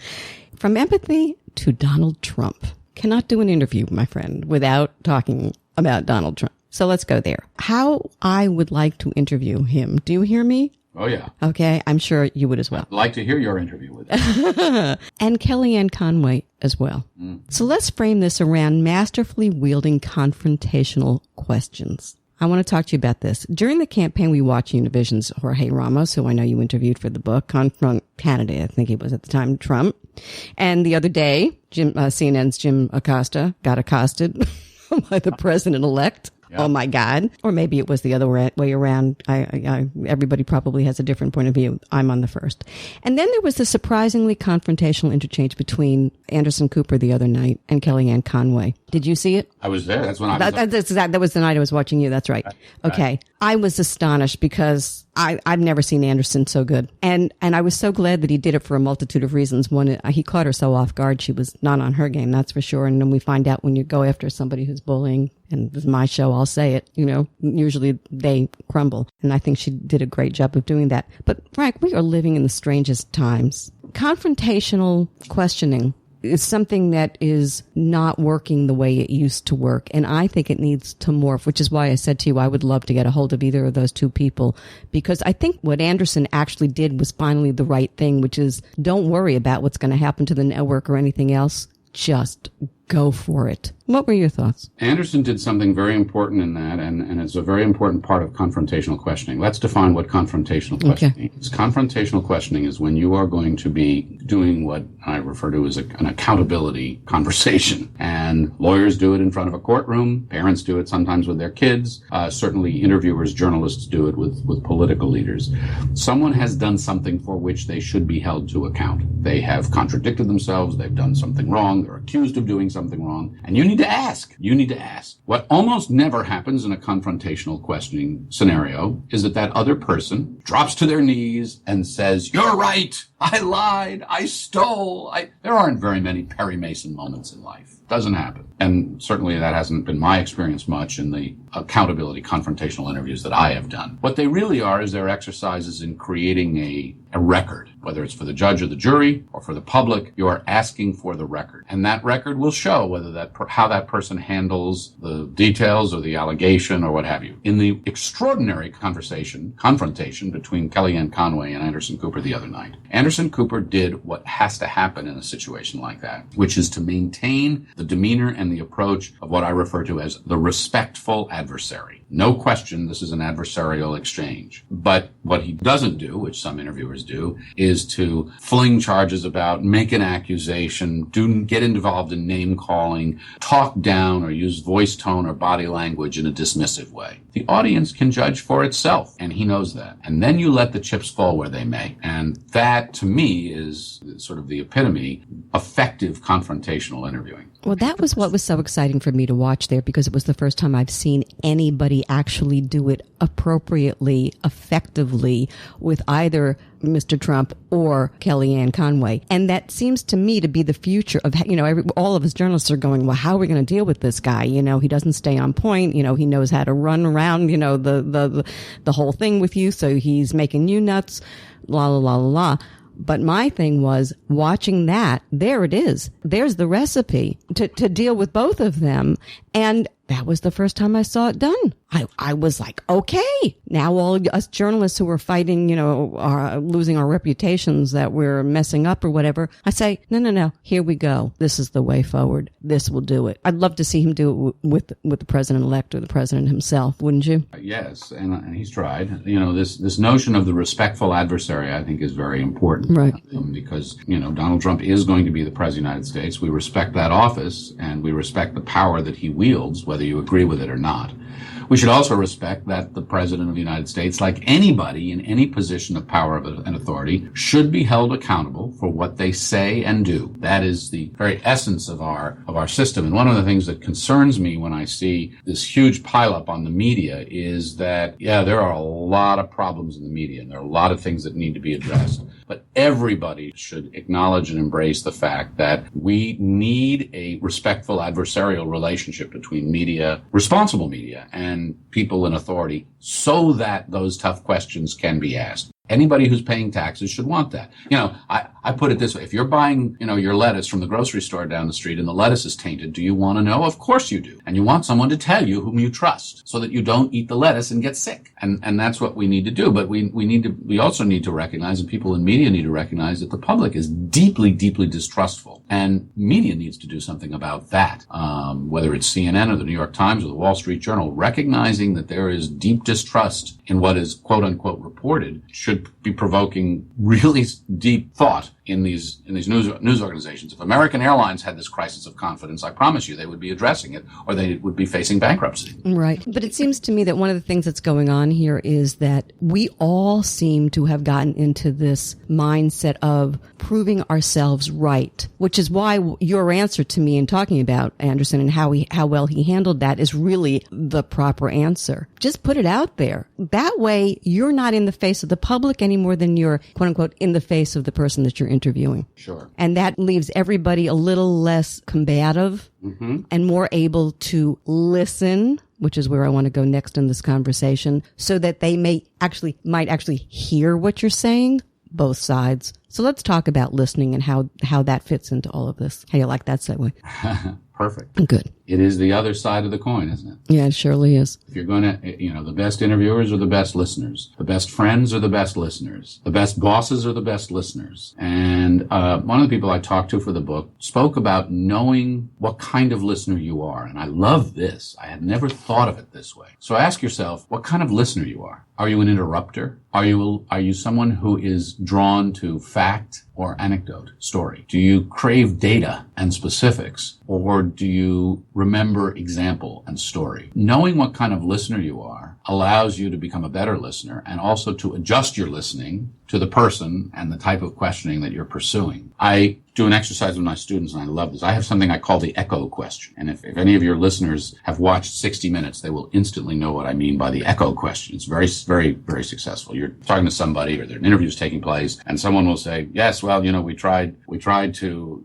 From empathy to Donald Trump. Cannot do an interview, my friend, without talking about Donald Trump. So let's go there. How I would like to interview him. Do you hear me? Oh, yeah. Okay. I'm sure you would as well. I'd like to hear your interview with him. And Kellyanne Conway as well. So let's frame this around masterfully wielding confrontational questions. I want to talk to you about this. During the campaign, we watched Univision's Jorge Ramos, who I know you interviewed for the book, confront candidate, I think he was at the time, Trump. And the other day, CNN's Jim Acosta got accosted by the president-elect. Yeah. Oh, my God. Or maybe it was the other way around. Everybody probably has a different point of view. I'm on the first. And then there was the surprisingly confrontational interchange between Anderson Cooper the other night and Kellyanne Conway. Did you see it? I was there. That's when I was that was the night I was watching you. That's right. Okay. I was astonished because I've never seen Anderson so good. And I was so glad that he did it for a multitude of reasons. One, he caught her so off guard. She was not on her game, that's for sure. And then we find out when you go after somebody who's bullying, and this is my show, I'll say it, usually they crumble. And I think she did a great job of doing that. But Frank, we are living in the strangest times. Confrontational questioning is something that is not working the way it used to work. And I think it needs to morph, which is why I said to you, I would love to get a hold of either of those two people, because I think what Anderson actually did was finally the right thing, which is don't worry about what's going to happen to the network or anything else. Just go for it. What were your thoughts? Anderson did something very important in that, and it's a very important part of confrontational questioning. Let's define what confrontational questioning is. Confrontational questioning is when you are going to be doing what I refer to as an accountability conversation. And lawyers do it in front of a courtroom. Parents do it sometimes with their kids. Certainly interviewers, journalists do it with political leaders. Someone has done something for which they should be held to account. They have contradicted themselves. They've done something wrong. They're accused of doing something wrong. And you need to ask. You need to ask. What almost never happens in a confrontational questioning scenario is that other person drops to their knees and says, "You're right. I lied. I stole." There aren't very many Perry Mason moments in life. Doesn't happen. And certainly that hasn't been my experience much in the accountability confrontational interviews that I have done. What they really are is they're exercises in creating a record, whether it's for the judge or the jury or for the public. You are asking for the record. And that record will show whether how that person handles the details or the allegation or what have you. In the extraordinary confrontation between Kellyanne Conway and Anderson Cooper the other night, Anderson Cooper did what has to happen in a situation like that, which is to maintain the demeanor and the approach of what I refer to as the respectful adversary. No question, this is an adversarial exchange. But what he doesn't do, which some interviewers do, is to fling charges about, make an accusation, get involved in name calling, talk down or use voice tone or body language in a dismissive way. The audience can judge for itself, and he knows that. And then you let the chips fall where they may. And that, to me, is sort of the epitome of effective confrontational interviewing. Well, that was what was so exciting for me to watch there, because it was the first time I've seen anybody actually do it appropriately, effectively, with either Mr. Trump or Kellyanne Conway. And that seems to me to be the future of, all of us journalists are going, well, how are we going to deal with this guy? He doesn't stay on point. He knows how to run around, the whole thing with you. So he's making you nuts, la, la, la, la, la. But my thing was watching that. There it is. There's the recipe to deal with both of them. And that was the first time I saw it done. I was like, okay, now all us journalists who are fighting, are losing our reputations that we're messing up or whatever. I say, no, here we go. This is the way forward. This will do it. I'd love to see him do it with the president-elect or the president himself, wouldn't you? Yes, and he's tried. This notion of the respectful adversary, I think, is very important. Right. Because, Donald Trump is going to be the president of the United States. We respect that office, and we respect the power that he wields, whether you agree with it or not. We should also respect that the President of the United States, like anybody in any position of power and authority, should be held accountable for what they say and do. That is the very essence of our system. And one of the things that concerns me when I see this huge pileup on the media is that, there are a lot of problems in the media, and there are a lot of things that need to be addressed. But everybody should acknowledge and embrace the fact that we need a respectful adversarial relationship between media, responsible media, and people in authority, so that those tough questions can be asked. Anybody who's paying taxes should want that. I put it this way. If you're buying, your lettuce from the grocery store down the street and the lettuce is tainted, do you want to know? Of course you do. And you want someone to tell you whom you trust so that you don't eat the lettuce and get sick. And that's what we need to do. But we also need to recognize, and people in media need to recognize, that the public is deeply, deeply distrustful. And media needs to do something about that. Whether it's CNN or the New York Times or the Wall Street Journal, recognizing that there is deep distrust in what is quote unquote reported should be provoking really deep thought in these news organizations. If American Airlines had this crisis of confidence, I promise you they would be addressing it, or they would be facing bankruptcy. Right. But it seems to me that one of the things that's going on here is that we all seem to have gotten into this mindset of proving ourselves right, which is why your answer to me in talking about Anderson and how well he handled that is really the proper answer. Just put it out there. That way you're not in the face of the public any more than you're, quote unquote, in the face of the person that you're interviewing. Sure. And that leaves everybody a little less combative and more able to listen, which is where I want to go next in this conversation, so that they might actually hear what you're saying, both sides. So let's talk about listening and how that fits into all of this. How you like that segue? Perfect. Good. It is the other side of the coin, isn't it? Yeah, it surely is. If you're going to, the best interviewers are the best listeners. The best friends are the best listeners. The best bosses are the best listeners. And one of the people I talked to for the book spoke about knowing what kind of listener you are. And I love this. I had never thought of it this way. So ask yourself what kind of listener you are. Are you an interrupter? Are you someone who is drawn to fact or anecdote, story? Do you crave data and specifics, or do you remember example and story? Knowing what kind of listener you are allows you to become a better listener and also to adjust your listening to the person and the type of questioning that you're pursuing. I do an exercise with my students, and I love this. I have something I call the echo question. And if any of your listeners have watched 60 Minutes, they will instantly know what I mean by the echo question. It's very, very, very successful. You're talking to somebody, or an interview's taking place, and someone will say, yes, well, we tried to,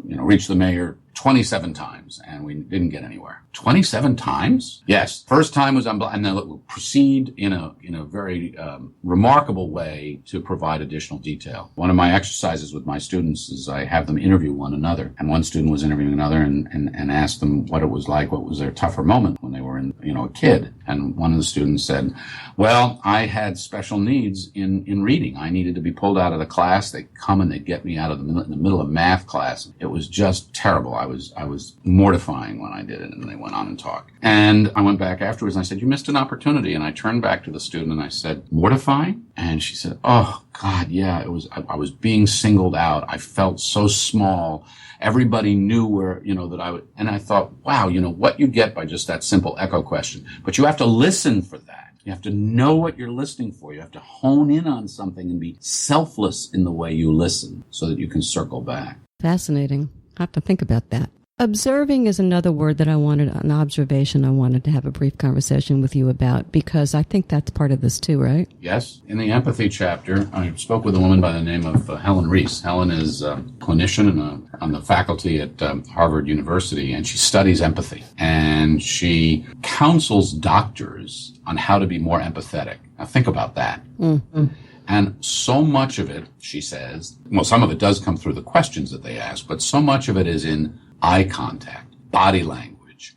reach the mayor 27 times, and we didn't get anywhere. 27 times? Yes. First time was and then we'll proceed in a very remarkable way to provide additional detail. One of my exercises with my students is I have them interview one another, and one student was interviewing another and asked them what it was like, what was their tougher moment when they were a kid. And one of the students said, well, I had special needs in reading. I needed to be pulled out of the class. They'd come and they'd get me out of in the middle of math class. It was just terrible. I was mortifying when I did it. And they went on and talked. And I went back afterwards and I said, you missed an opportunity. And I turned back to the student and I said, mortifying? And she said, oh God, yeah, it was, I was being singled out. I felt so small. Everybody knew where, that I would, and I thought, wow, what you get by just that simple echo question. But you have to listen for that. You have to know what you're listening for. You have to hone in on something and be selfless in the way you listen so that you can circle back. Fascinating. I have to think about that. Observing is another word that an observation I wanted to have a brief conversation with you about, because I think that's part of this too, right? Yes. In the empathy chapter, I spoke with a woman by the name of Helen Reese. Helen is a clinician on the faculty at Harvard University, and she studies empathy. And she counsels doctors on how to be more empathetic. Now think about that. Mm-hmm. And so much of it, she says, well, some of it does come through the questions that they ask, but so much of it is in eye contact, body language,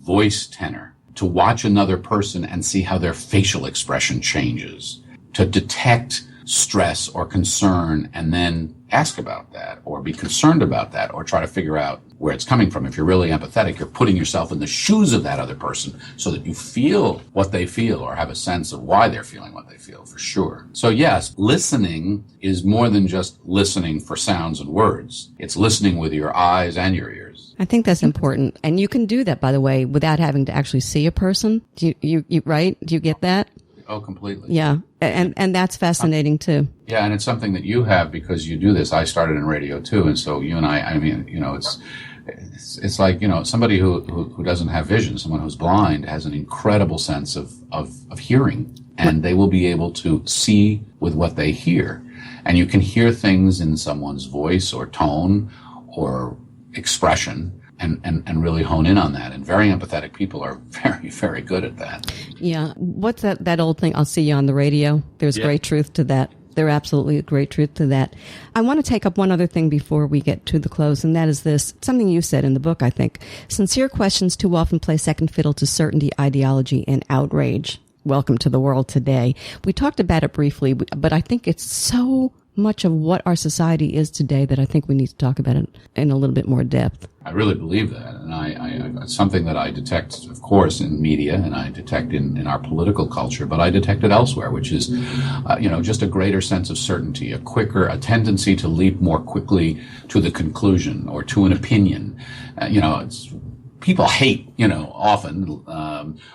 voice tenor, to watch another person and see how their facial expression changes, to detect stress or concern and then ask about that or be concerned about that or try to figure out where it's coming from. If you're really empathetic, you're putting yourself in the shoes of that other person so that you feel what they feel or have a sense of why they're feeling what they feel, for sure. So yes, listening is more than just listening for sounds and words. It's listening with your eyes and your ears. I think that's important. And you can do that, by the way, without having to actually see a person. Do you right? Do you get that? Oh, completely. Yeah. And that's fascinating too. Yeah. And it's something that you have because you do this. I started in radio too. And so you and I mean, it's like, somebody who doesn't have vision, someone who's blind has an incredible sense of hearing, and they will be able to see with what they hear. And you can hear things in someone's voice or tone or expression and really hone in on that. And very empathetic people are very, very good at that. Yeah. What's that old thing? I'll see you on the radio. There's great truth to that. There's absolutely a great truth to that. I want to take up one other thing before we get to the close, and that is this, something you said in the book, I think. Sincere questions too often play second fiddle to certainty, ideology, and outrage. Welcome to the world today. We talked about it briefly, but I think it's so much of what our society is today that I think we need to talk about it in a little bit more depth. I really believe that. And it's something that I detect, of course, in media, and I detect in our political culture, but I detect it elsewhere, which is, just a greater sense of certainty, a tendency to leap more quickly to the conclusion or to an opinion. People hate, often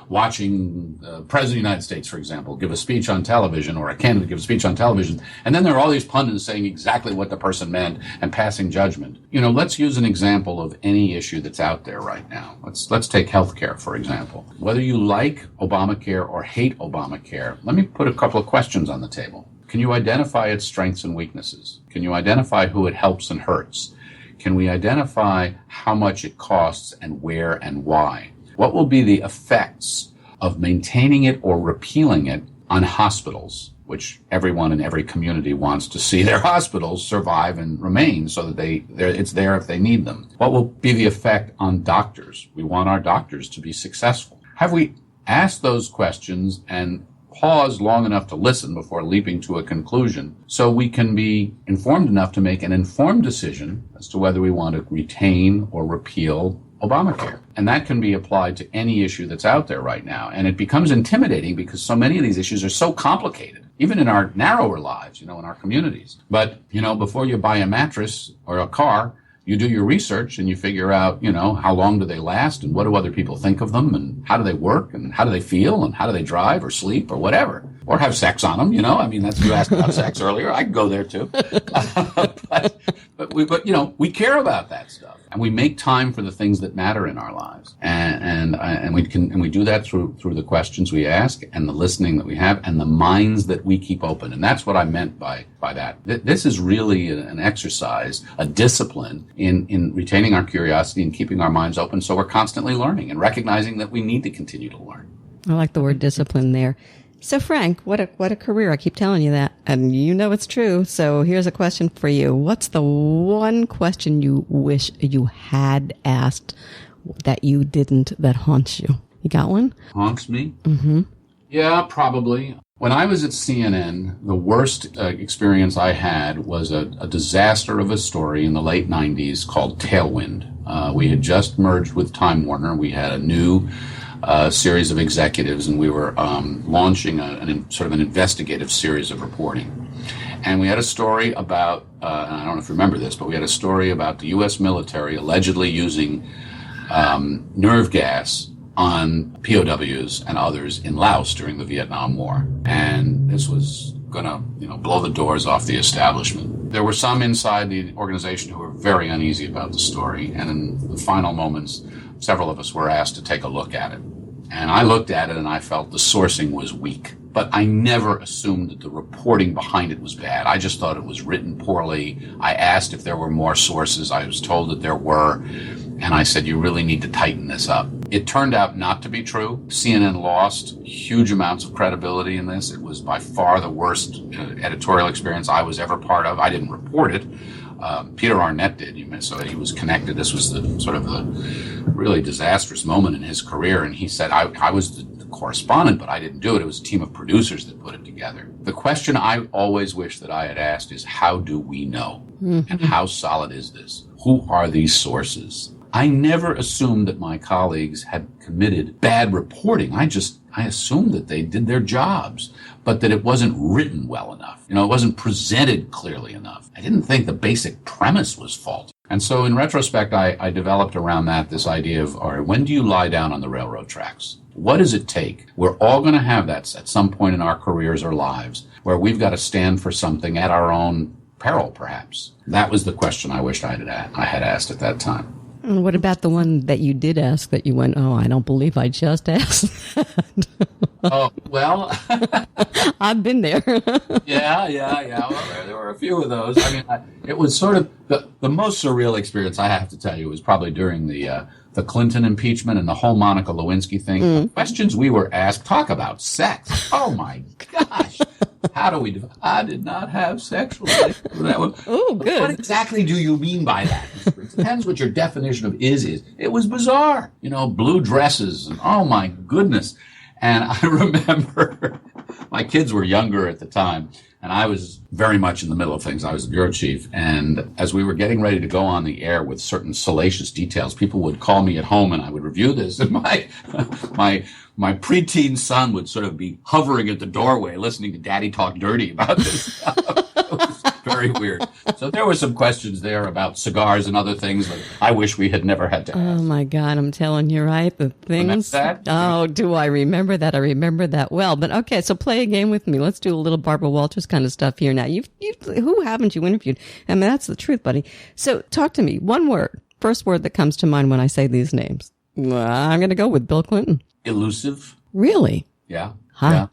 watching the President of the United States, for example, give a speech on television, or a candidate give a speech on television, and then there are all these pundits saying exactly what the person meant and passing judgment. Let's use an example of any issue that's out there right now. Let's take healthcare, for example. Whether you like Obamacare or hate Obamacare, let me put a couple of questions on the table. Can you identify its strengths and weaknesses? Can you identify who it helps and hurts? Can we identify how much it costs and where and why? What will be the effects of maintaining it or repealing it on hospitals, which everyone in every community wants to see their hospitals survive and remain so that it's there if they need them. What will be the effect on doctors? We want our doctors to be successful. Have we asked those questions and pause long enough to listen before leaping to a conclusion so we can be informed enough to make an informed decision as to whether we want to retain or repeal Obamacare? And that can be applied to any issue that's out there right now. And it becomes intimidating because so many of these issues are so complicated, even in our narrower lives, in our communities. But, before you buy a mattress or a car, you do your research and you figure out, how long do they last and what do other people think of them and how do they work and how do they feel and how do they drive or sleep or whatever, or have sex on them, that's, you asked about sex earlier. I can go there too. But we care about that stuff and we make time for the things that matter in our lives. And we do that through the questions we ask and the listening that we have and the minds that we keep open. And that's what I meant by that. This is really an exercise, a discipline in retaining our curiosity and keeping our minds open so we're constantly learning and recognizing that we need to continue to learn. I like the word discipline there. So Frank, what a career. I keep telling you that. And it's true. So here's a question for you. What's the one question you wish you had asked that you didn't, that haunts you? You got one? Haunts me? Mm-hmm. Yeah, probably. When I was at CNN, the worst experience I had was a disaster of a story in the late 90s called Tailwind. We had just merged with Time Warner. We had a new series of executives, and we were launching sort of an investigative series of reporting. And we had a story about, and I don't know if you remember this, but we had a story about the U.S. military allegedly using nerve gas on POWs and others in Laos during the Vietnam War. And this was going to, blow the doors off the establishment. There were some inside the organization who were very uneasy about the story. And in the final moments, several of us were asked to take a look at it. And I looked at it and I felt the sourcing was weak. But I never assumed that the reporting behind it was bad. I just thought it was written poorly. I asked if there were more sources. I was told that there were. And I said, you really need to tighten this up. It turned out not to be true. CNN lost huge amounts of credibility in this. It was by far the worst editorial experience I was ever part of. I didn't report it. Peter Arnett did, so he was connected. This was the sort of the really disastrous moment in his career. And he said, I was the correspondent, but I didn't do it. It was a team of producers that put it together. The question I always wish that I had asked is, how do we know? Mm-hmm. And how solid is this? Who are these sources? I never assumed that my colleagues had committed bad reporting. I assumed that they did their jobs, but that it wasn't written well enough. It wasn't presented clearly enough. I didn't think the basic premise was faulty. And so in retrospect, I developed around that this idea of, all right, when do you lie down on the railroad tracks? What does it take? We're all going to have that at some point in our careers or lives where we've got to stand for something at our own peril, perhaps. That was the question I wished I had asked at that time. And what about the one that you did ask that you went, I don't believe I just asked that? Oh, well. I've been there. Yeah. Well, there were a few of those. I mean, it was sort of the most surreal experience, I have to tell you, was probably during the Clinton impeachment and the whole Monica Lewinsky thing. The questions we were asked, talk about sex. Oh, my gosh. How do we I did not have sexual relations. Oh, good. What exactly do you mean by that? It depends what your definition of is. It was bizarre. Blue dresses and oh my goodness. And I remember my kids were younger at the time and I was very much in the middle of things. I was the bureau chief. And as we were getting ready to go on the air with certain salacious details, people would call me at home and I would review this. And my preteen son would sort of be hovering at the doorway listening to Daddy talk dirty about this. It was very weird. So there were some questions there about cigars and other things that I wish we had never had to ask. Oh, my God. I'm telling you, right? The things. Remember that? Oh, do I remember that? I remember that well. But okay, so play a game with me. Let's do a little Barbara Walters kind of stuff here now. Who haven't you interviewed? I mean, that's the truth, buddy. So talk to me. One word. First word that comes to mind when I say these names. I'm going to go with Bill Clinton. Elusive. Really? Yeah. Huh. Yeah.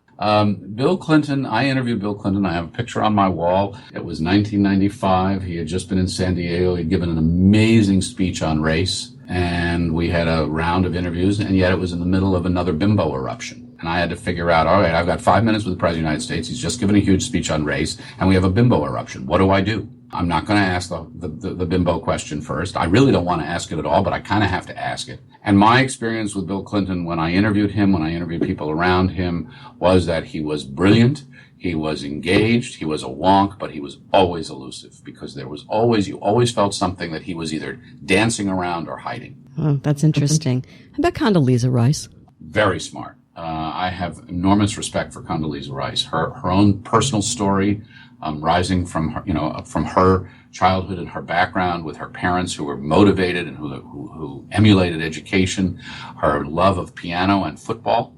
Bill Clinton, I interviewed Bill Clinton. I have a picture on my wall. It was 1995. He had just been in San Diego. He'd given an amazing speech on race. And we had a round of interviews. And yet it was in the middle of another bimbo eruption. And I had to figure out, all right, I've got 5 minutes with the President of the United States. He's just given a huge speech on race, and we have a bimbo eruption. What do I do? I'm not going to ask the bimbo question first. I really don't want to ask it at all, but I kind of have to ask it. And my experience with Bill Clinton, when I interviewed him, when I interviewed people around him, was that he was brilliant. He was engaged. He was a wonk, but he was always elusive, because you always felt something that he was either dancing around or hiding. Oh, that's interesting. How about Condoleezza Rice? Very smart. I have enormous respect for Condoleezza Rice. Her own personal story, rising from her childhood and her background with her parents who were motivated and who emulated education, her love of piano and football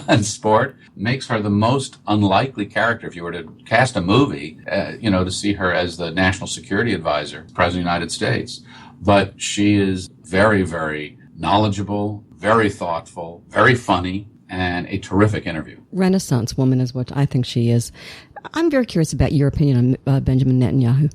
and sport, makes her the most unlikely character. If you were to cast a movie, to see her as the national security advisor, President of the United States. But she is very, very knowledgeable, very thoughtful, very funny, and a terrific interview. Renaissance woman is what I think she is. I'm very curious about your opinion on Benjamin Netanyahu.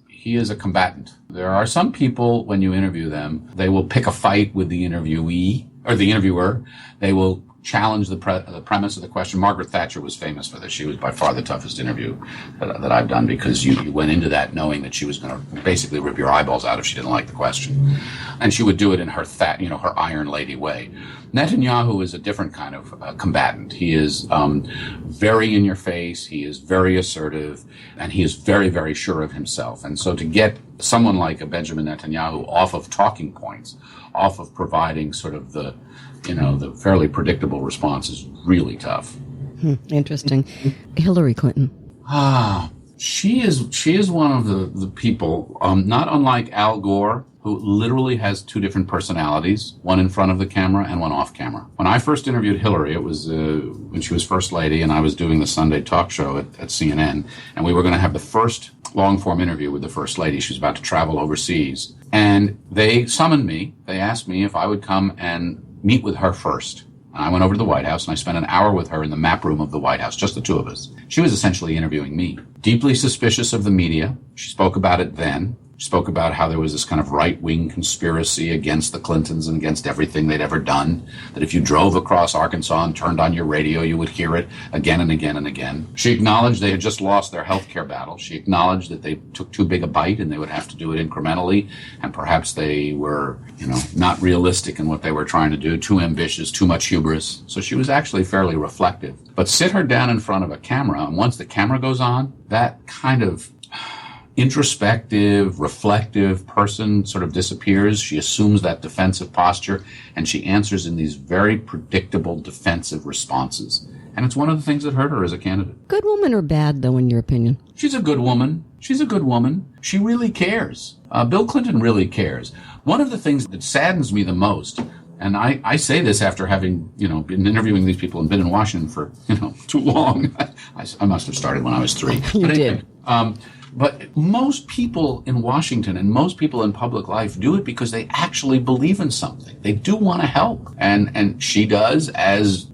He is a combatant. There are some people, when you interview them, they will pick a fight with the interviewee or the interviewer. They will challenge the premise of the question. Margaret Thatcher was famous for this. She was by far the toughest interview that I've done, because you went into that knowing that she was going to basically rip your eyeballs out if she didn't like the question. And she would do it in her her Iron Lady way. Netanyahu is a different kind of combatant. He is very in your face. He is very assertive, and he is very, very sure of himself. And so to get someone like a Benjamin Netanyahu off of talking points, off of providing sort of the fairly predictable response is really tough. Interesting. Hillary Clinton. She is one of the people, not unlike Al Gore, who literally has two different personalities, one in front of the camera and one off camera. When I first interviewed Hillary, it was when she was First Lady, and I was doing the Sunday talk show at CNN, and we were going to have the first long-form interview with the First Lady. She was about to travel overseas. And they summoned me. They asked me if I would come and meet with her first. And I went over to the White House, and I spent an hour with her in the map room of the White House, just the two of us. She was essentially interviewing me. Deeply suspicious of the media. She spoke about it then. She spoke about how there was this kind of right-wing conspiracy against the Clintons and against everything they'd ever done, that if you drove across Arkansas and turned on your radio, you would hear it again and again and again. She acknowledged they had just lost their health care battle. She acknowledged that they took too big a bite and they would have to do it incrementally, and perhaps they were, not realistic in what they were trying to do, too ambitious, too much hubris. So she was actually fairly reflective. But sit her down in front of a camera, and once the camera goes on, that kind of introspective, reflective person sort of disappears. She assumes that defensive posture, and she answers in these very predictable defensive responses. And it's one of the things that hurt her as a candidate. Good woman or bad, though, in your opinion? She's a good woman. She's a good woman. She really cares. Bill Clinton really cares. One of the things that saddens me the most, and I say this after having, been interviewing these people and been in Washington for, too long. I must have started when I was 3. You did. But most people in Washington and most people in public life do it because they actually believe in something. They do want to help. And she does, as,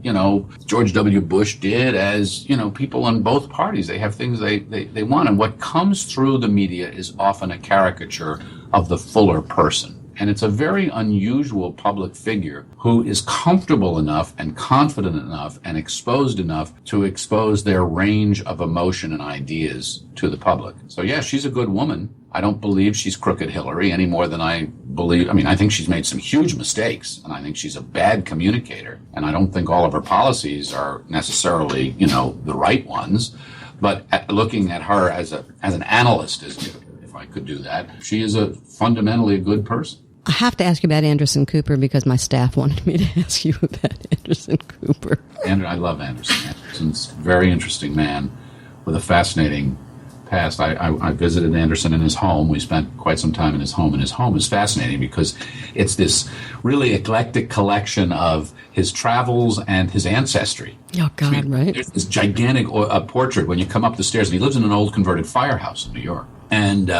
George W. Bush did, as, people in both parties. They have things they want. And what comes through the media is often a caricature of the fuller person. And it's a very unusual public figure who is comfortable enough and confident enough and exposed enough to expose their range of emotion and ideas to the public. So, yeah, she's a good woman. I don't believe she's crooked Hillary any more than I believe. I think she's made some huge mistakes, and I think she's a bad communicator. And I don't think all of her policies are necessarily, the right ones. But looking at her as an analyst, if I could do that, she is fundamentally a good person. I have to ask you about Anderson Cooper because my staff wanted me to ask you about Anderson Cooper. I love Anderson. Anderson's a very interesting man with a fascinating past. I visited Anderson in his home. We spent quite some time in his home, and his home is fascinating because it's this really eclectic collection of his travels and his ancestry. Oh, God, right? There's this gigantic portrait when you come up the stairs, and he lives in an old converted firehouse in New York. And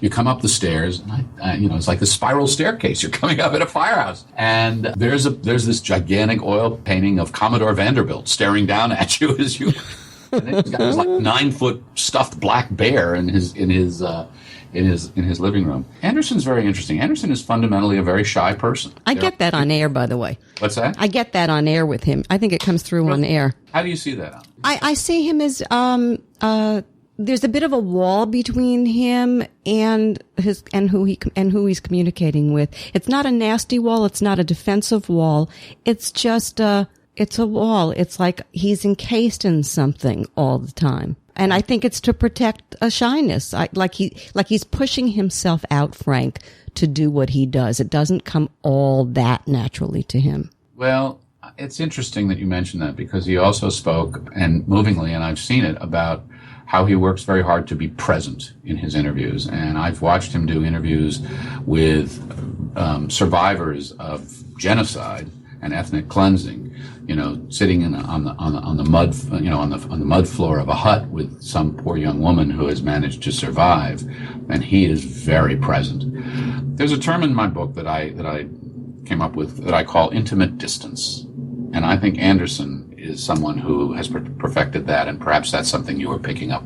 you come up the stairs, and it's like the spiral staircase. You're coming up at a firehouse, and there's this gigantic oil painting of Commodore Vanderbilt staring down at you as you And then he's got this like 9-foot stuffed black bear in his living room. Anderson's very interesting. Anderson is fundamentally a very shy person. I get that on air, by the way. What's that? I get that on air with him. I think it comes through on air. How do you see that? I see him as there's a bit of a wall between him and who he's communicating with. It's not a nasty wall. It's not a defensive wall. It's just it's a wall. It's like he's encased in something all the time. And I think it's to protect a shyness. Like he's pushing himself out, Frank, to do what he does. It doesn't come all that naturally to him. Well, it's interesting that you mentioned that, because he also spoke, and movingly, and I've seen it, about how he works very hard to be present in his interviews. And I've watched him do interviews with survivors of genocide and ethnic cleansing, sitting on the mud floor of a hut with some poor young woman who has managed to survive, and he is very present. There's a term in my book that I came up with that I call intimate distance, and I think Anderson is someone who has perfected that, and perhaps that's something you were picking up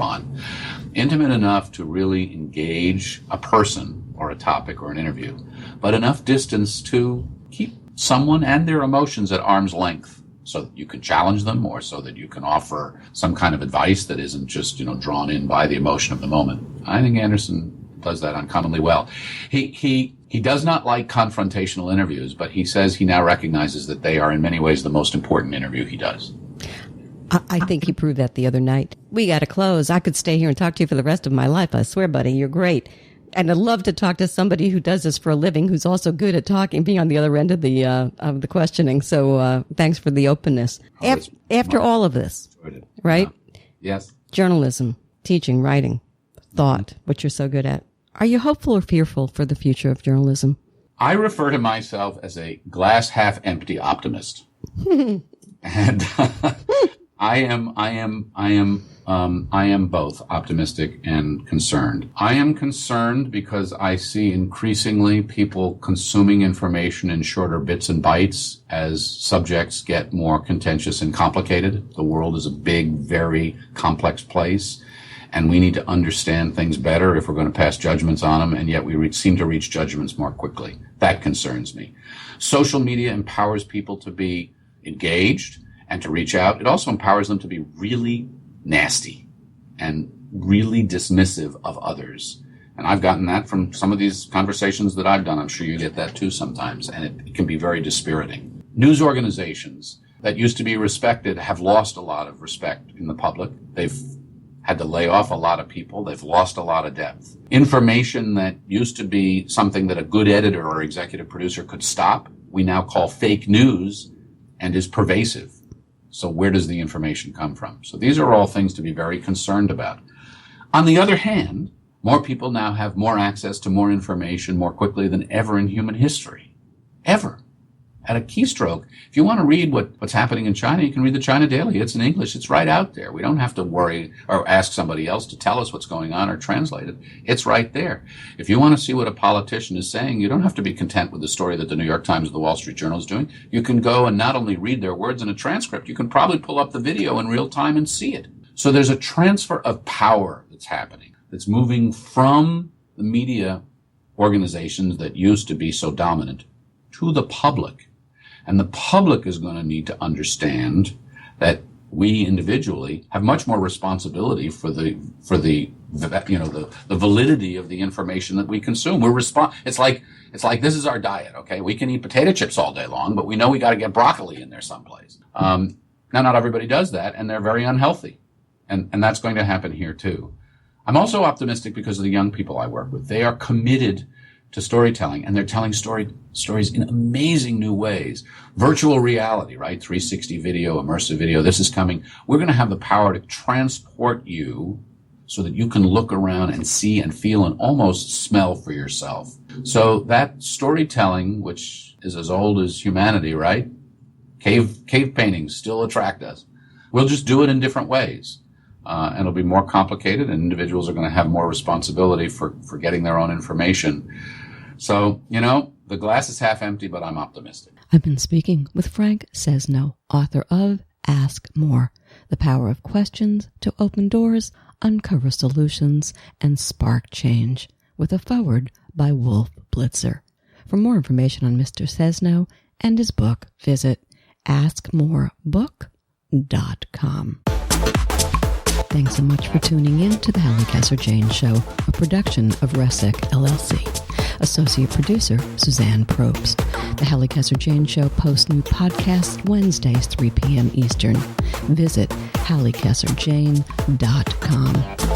on. Intimate enough to really engage a person or a topic or an interview, but enough distance to keep someone and their emotions at arm's length, so that you can challenge them, or so that you can offer some kind of advice that isn't just, drawn in by the emotion of the moment. I think Anderson does that uncommonly well. He does not like confrontational interviews, but he says he now recognizes that they are in many ways the most important interview he does. I think he proved that the other night. We got to close. I could stay here and talk to you for the rest of my life. I swear, buddy, you're great. And I'd love to talk to somebody who does this for a living, who's also good at talking, being on the other end of the questioning. So thanks for the openness. After all of this, right? Yeah. Yes. Journalism, teaching, writing, thought, what you're so good at. Are you hopeful or fearful for the future of journalism? I refer to myself as a glass half empty optimist. And I am both optimistic and concerned. I am concerned because I see increasingly people consuming information in shorter bits and bytes as subjects get more contentious and complicated. The world is a big, very complex place, and we need to understand things better if we're going to pass judgments on them, and yet we seem to reach judgments more quickly. That concerns me. Social media empowers people to be engaged and to reach out. It also empowers them to be really nasty and really dismissive of others. And I've gotten that from some of these conversations that I've done. I'm sure you get that too sometimes, and it can be very dispiriting. News organizations that used to be respected have lost a lot of respect in the public. They've had to lay off a lot of people. They've lost a lot of depth. Information that used to be something that a good editor or executive producer could stop, we now call fake news, and is pervasive. So where does the information come from? So these are all things to be very concerned about. On the other hand, more people now have more access to more information more quickly than ever in human history. Ever. At a keystroke. If you want to read what's happening in China, you can read the China Daily. It's in English. It's right out there. We don't have to worry or ask somebody else to tell us what's going on or translate it. It's right there. If you want to see what a politician is saying, you don't have to be content with the story that the New York Times or the Wall Street Journal is doing. You can go and not only read their words in a transcript, you can probably pull up the video in real time and see it. So there's a transfer of power that's happening, that's moving from the media organizations that used to be so dominant to the public. And the public is going to need to understand that we individually have much more responsibility for the validity of the information that we consume. It's like this is our diet, okay? We can eat potato chips all day long, but we know we got to get broccoli in there someplace. Now, not everybody does that, and they're very unhealthy, and that's going to happen here too. I'm also optimistic because of the young people I work with. They are committed to storytelling, and they're telling stories in amazing new ways. Virtual reality, right? 360 video, immersive video. This is coming. We're going to have the power to transport you so that you can look around and see and feel and almost smell for yourself. So that storytelling, which is as old as humanity, right? Cave paintings still attract us. We'll just do it in different ways. And it'll be more complicated, and individuals are going to have more responsibility for getting their own information. So, the glass is half empty, but I'm optimistic. I've been speaking with Frank Sesno, author of Ask More, the power of questions to open doors, uncover solutions, and spark change, with a foreword by Wolf Blitzer. For more information on Mr. Sesno and his book, visit askmorebook.com. Thanks so much for tuning in to the Halli Casser-Jayne Show, a production of Resec LLC. Associate producer, Suzanne Probst. The Halli Casser-Jayne Show posts new podcasts Wednesdays, 3 p.m. Eastern. Visit HalliCasserJayne.com.